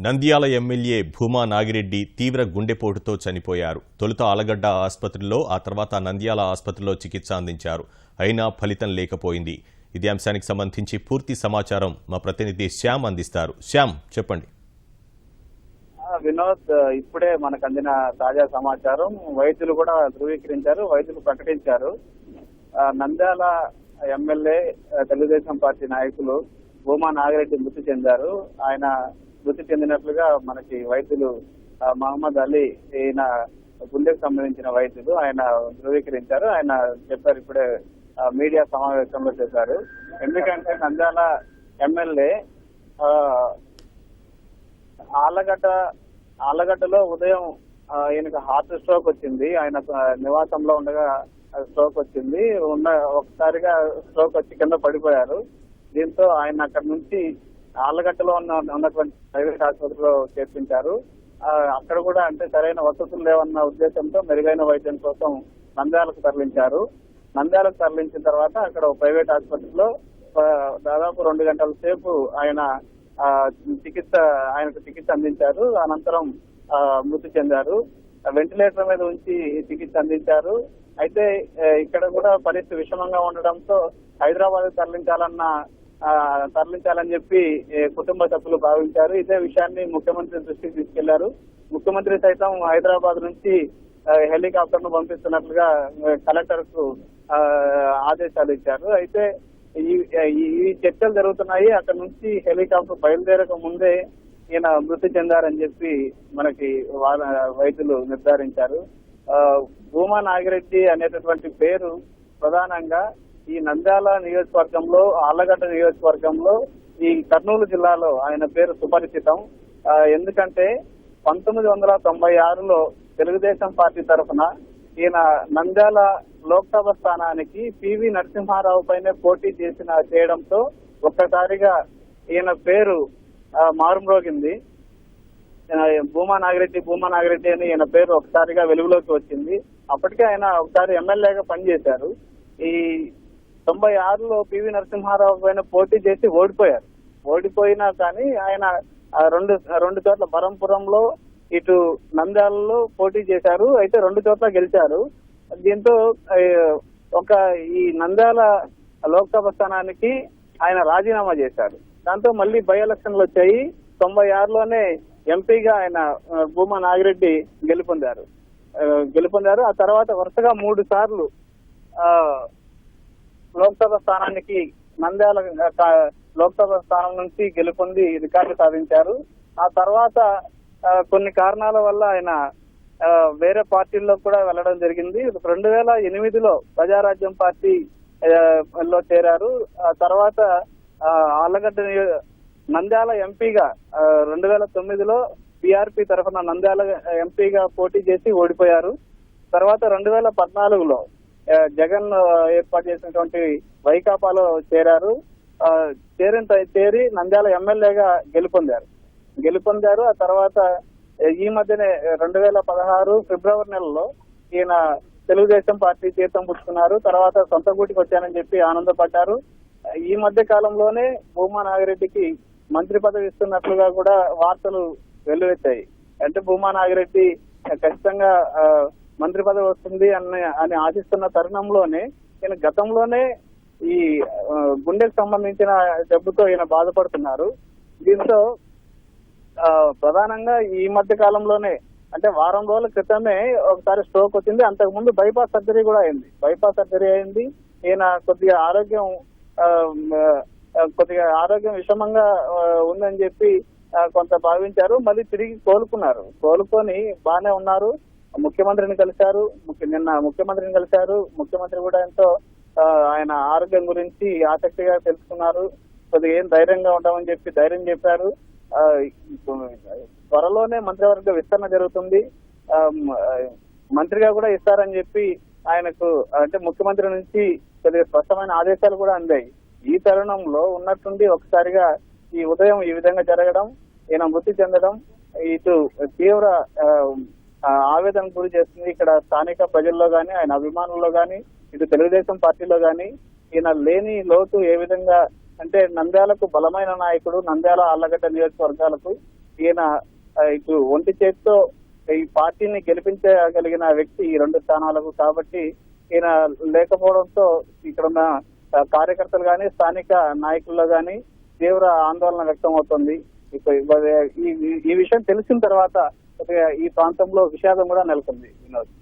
Nandyal MLA Bhuma Nagireddy తీవ్ర గుండెపోటుతో చనిపోయారు. తొలుత ఆలగడ్డ ఆసుపత్రిలో, ఆ తర్వాత నంద్యాల ఆసుపత్రిలో చికిత్స అందించారు. అయినా ఫలితం లేకపోయింది. ఇదే అంశానికి సంబంధించి పూర్తి సమాచారం మా ప్రతినిధి శ్యామ్ అందిస్తారు. శ్యామ్, చెప్పండి. వినోద్, ఇప్పుడే మనకు అందిన తాజా సమాచారం. వైద్యులు కూడా ధృవీకరించారు, వైద్యులు ప్రకటించారు. నంద్యాల ఎమ్మెల్యే తెలుగుదేశం పార్టీ నాయకులు భూమా నాగిరెడ్డి మృతి చెందారు. ఆయన మృతి చెందినట్లుగా మనకి వైద్యులు మహమ్మద్ అలీ, ఈయన గుండెకు సంబంధించిన వైద్యులు, ఆయన ధృవీకరించారు. ఆయన చెప్పారు, ఇప్పుడే మీడియా సమావేశంలో చెప్పారు. ఎందుకంటే నంద్యాల ఎమ్మెల్యే ఆళ్లగడ్డలో ఉదయం ఈయనకు హార్ట్ స్ట్రోక్ వచ్చింది. ఆయన నివాసంలో ఉండగా స్ట్రోక్ వచ్చింది. ఒకసారిగా స్ట్రోక్ వచ్చి కింద పడిపోయారు. దీంతో ఆయన అక్కడి నుంచి ఆళ్లగడ్డలో ఉన్నటువంటి ప్రైవేట్ ఆసుపత్రిలో చేర్పించారు. అక్కడ కూడా అంటే సరైన వసతులు లేవన్న ఉద్దేశంతో మెరుగైన వైద్యం కోసం నంద్యాలకు తరలించారు. నంద్యాలకు తరలించిన తర్వాత అక్కడ ప్రైవేట్ ఆసుపత్రిలో దాదాపు 2 గంటల సేపు ఆయనకు చికిత్స అందించారు. అనంతరం మృతి చెందారు. వెంటిలేటర్ మీద ఉంచి చికిత్స అందించారు. అయితే ఇక్కడ కూడా పరిస్థితి విషమంగా ఉండడంతో హైదరాబాద్ తరలించాలని చెప్పి కుటుంబ సభ్యులు భావించారు. ఇదే విషయాన్ని ముఖ్యమంత్రి దృష్టికి తీసుకెళ్లారు. ముఖ్యమంత్రి సైతం హైదరాబాద్ నుంచి హెలికాప్టర్ ను పంపిస్తున్నట్లుగా కలెక్టర్ కు ఆదేశాలు ఇచ్చారు. అయితే ఈ చర్చలు జరుగుతున్నాయి. అక్కడ నుంచి హెలికాప్టర్ బయలుదేరక ముందే ఈయన మృతి చెందారని చెప్పి మనకి వైద్యులు నిర్ధారించారు. భూమా నాగిరెడ్డి అనేటటువంటి పేరు ప్రధానంగా ఈ నంద్యాల నియోజకవర్గంలో, ఆళ్లగడ్డ నియోజకవర్గంలో, ఈ కర్నూలు జిల్లాలో ఆయన పేరు సుపరిచితం. ఎందుకంటే 1996లో తెలుగుదేశం పార్టీ తరఫున ఈయన నంద్యాల లోక్సభ స్థానానికి పివి నరసింహారావు పైనే పోటీ చేయడంతో ఒక్కసారిగా ఈయన పేరు మారుమ్రోగింది. భూమా నాగిరెడ్డి అని ఈయన పేరు ఒకసారిగా వెలుగులోకి వచ్చింది. అప్పటికే ఆయన ఒకసారి ఎమ్మెల్యేగా పనిచేశారు. ఈ 96లో పివి నరసింహారావు పైన పోటీ చేసి ఓడిపోయినా కానీ ఆయన రెండు చోట్ల బరంపురంలో, ఇటు నంద్యాలలో పోటీ చేశారు. అయితే 2 చోట్ల గెలిచారు. దీంతో ఈ నంద్యాల లోక్సభ స్థానానికి ఆయన రాజీనామా చేశారు. దాంతో మళ్ళీ బై ఎలక్షన్లు వచ్చాయి. 96లోనే ఎంపీగా ఆయన భూమా నాగిరెడ్డి గెలుపొందారు. ఆ తర్వాత వరుసగా 3 సార్లు లోక్సభ స్థానానికి నంద్యాల లోక్సభ స్థానం నుంచి గెలుపొంది రికార్డు సాధించారు. ఆ తర్వాత కొన్ని కారణాల వల్ల ఆయన వేరే పార్టీల్లో కూడా వెళ్లడం జరిగింది. 2008లో ప్రజారాజ్యం పార్టీలో చేరారు. ఆ తర్వాత ఆళ్లగడ్డ నంద్యాల ఎంపీగా 2009లో బీఆర్పీ తరఫున నంద్యాల ఎంపీగా పోటీ చేసి ఓడిపోయారు. తర్వాత 2014లో జగన్ ఏర్పాటు చేసినటువంటి వైకాపాలో చేరారు. చేరి నంద్యాల ఎమ్మెల్యేగా గెలుపొందారు. ఆ తర్వాత ఈ మధ్యనే 2016 ఫిబ్రవరి నెలలో ఈయన తెలుగుదేశం పార్టీ తీర్థం పుచ్చుకున్నారు. తర్వాత సొంత గూటికి వచ్చానని చెప్పి ఆనందపడ్డారు. ఈ మధ్య కాలంలోనే భూమా నాగిరెడ్డికి మంత్రి పదవి ఇస్తున్నట్లుగా కూడా వార్తలు వెల్లువెత్తాయి. అంటే భూమా నాగిరెడ్డి ఖచ్చితంగా మంత్రి పదవి వస్తుంది అని ఆశిస్తున్న తరుణంలోనే ఈయన గతంలోనే ఈ గుండెకు సంబంధించిన జబ్బుతో ఈయన బాధపడుతున్నారు. దీంతో ప్రధానంగా ఈ మధ్య కాలంలోనే అంటే వారం రోజుల క్రితమే ఒకసారి స్ట్రోక్ వచ్చింది. అంతకు ముందు బైపాస్ సర్జరీ కూడా అయింది. ఈయన కొద్దిగా ఆరోగ్యం విషమంగా ఉందని చెప్పి కొంత భావించారు. మళ్ళీ తిరిగి కోలుకొని బాగానే ఉన్నారు. ముఖ్యమంత్రిని కలిశారు. ముఖ్యమంత్రి కూడా ఎంతో ఆయన ఆరోగ్యం గురించి ఆసక్తిగా తెలుసుకున్నారు. కొద్దిగా ఏం ధైర్యంగా ఉంటామని చెప్పి ధైర్యం చెప్పారు. త్వరలోనే మంత్రివర్గ విస్తరణ జరుగుతుంది. మంత్రిగా కూడా ఇస్తారని చెప్పి ఆయనకు అంటే ముఖ్యమంత్రి నుంచి కొద్దిగా స్పష్టమైన ఆదేశాలు కూడా అందాయి. ఈ తరుణంలో ఉన్నట్టుండి ఒకసారిగా ఈ ఉదయం ఈ విధంగా జరగడం, ఈయన మృతి చెందడం ఇటు తీవ్ర ఆవేదన గురి చేస్తుంది. ఇక్కడ స్థానిక ప్రజల్లో గాని, ఆయన అభిమానుల్లో గాని, ఇటు తెలుగుదేశం పార్టీలో గాని ఈయన లేని లోటు ఏ విధంగా అంటే నంద్యాలకు బలమైన నాయకుడు, నంద్యాల ఆళ్లగడ్డ నియోజకవర్గాలకు ఈయన ఇటు ఒంటి చేతితో ఈ పార్టీని గెలిపించగలిగిన వ్యక్తి ఈ 2 స్థానాలకు. కాబట్టి ఈయన లేకపోవడంతో ఇక్కడ ఉన్న కార్యకర్తలు గాని స్థానిక నాయకుల్లో గాని తీవ్ర ఆందోళన వ్యక్తం అవుతుంది. ఈ విషయం తెలిసిన తర్వాత ఈ ప్రాంతంలో విషాదం కూడా నెలకొంది. వినోద్.